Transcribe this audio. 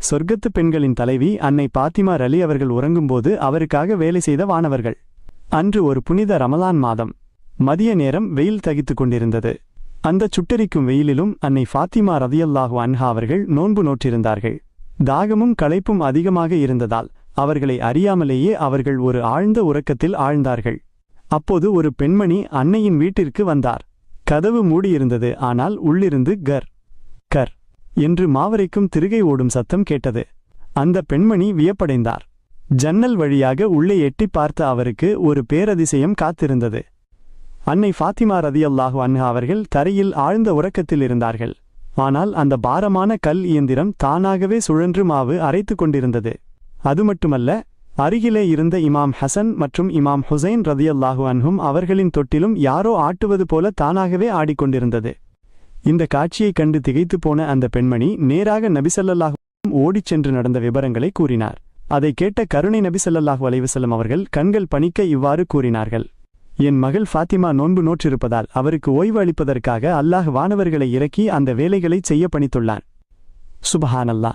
சொர்க்கத்து பெண்களின் தலைவி அன்னை பாத்திமா ரலி அவர்கள் உறங்கும்போது அவருக்காக வேலை செய்த வானவர்கள். அன்று ஒரு புனித ரமலான் மாதம். மதிய நேரம் வெயில் தகித்துக் கொண்டிருந்தது. அந்தச் சுட்டெரிக்கும் வெயிலிலும் அன்னை ஃபாத்திமா ரதியல்லாஹு அன்ஹா அவர்கள் நோன்பு நோற்றிருந்தார்கள். தாகமும் களைப்பும் அதிகமாக இருந்ததால் அவர்களை அறியாமலேயே அவர்கள் ஒரு ஆழ்ந்த உறக்கத்தில் ஆழ்ந்தார்கள். அப்போது ஒரு பெண்மணி அன்னையின் வீட்டிற்கு வந்தார். கதவு மூடியிருந்தது. ஆனால் உள்ளிருந்து கர் கர் என்று மாவரைக்கும் திருகை ஓடும் சத்தம் கேட்டது. அந்த பெண்மணி வியப்படைந்தார். ஜன்னல் வழியாக உள்ளே எட்டிப் பார்த்த அவருக்கு ஒரு பேரதிசயம் காத்திருந்தது. அன்னை ஃபாத்திமா ரதியல்லாஹு அன்ஹா அவர்கள் தரையில் ஆழ்ந்த உறக்கத்தில் இருந்தார்கள். ஆனால் அந்த பாரமான கல் இயந்திரம் தானாகவே சுழன்று மாவு அரைத்து கொண்டிருந்தது. அது மட்டுமல்ல, அருகிலே இருந்த இமாம் ஹசன் மற்றும் இமாம் ஹுசைன் ரதியல்லாஹு அன்ஹும் அவர்களின் தொட்டிலும் யாரோ ஆட்டுவது போல தானாகவே ஆடிக்கொண்டிருந்தது. இந்த காட்சியைக் கண்டு திகைத்து போன அந்த பெண்மணி நேராக நபிசல்லாஹு ஓடிச் சென்று நடந்த விபரங்களை கூறினார். அதை கேட்ட கருணை நபிசல்லாஹு அலைவசல்லம் அவர்கள் கண்கள் பணிக்க இவ்வாறு கூறினார்கள்: என் மகள் ஃபாத்திமா நோன்பு நோற்றிருப்பதால் அவருக்கு ஓய்வு அளிப்பதற்காக அல்லாஹ் வானவர்களை இறக்கி அந்த வேலைகளைச் செய்ய பணித்துள்ளான். சுபஹானல்லாஹ்.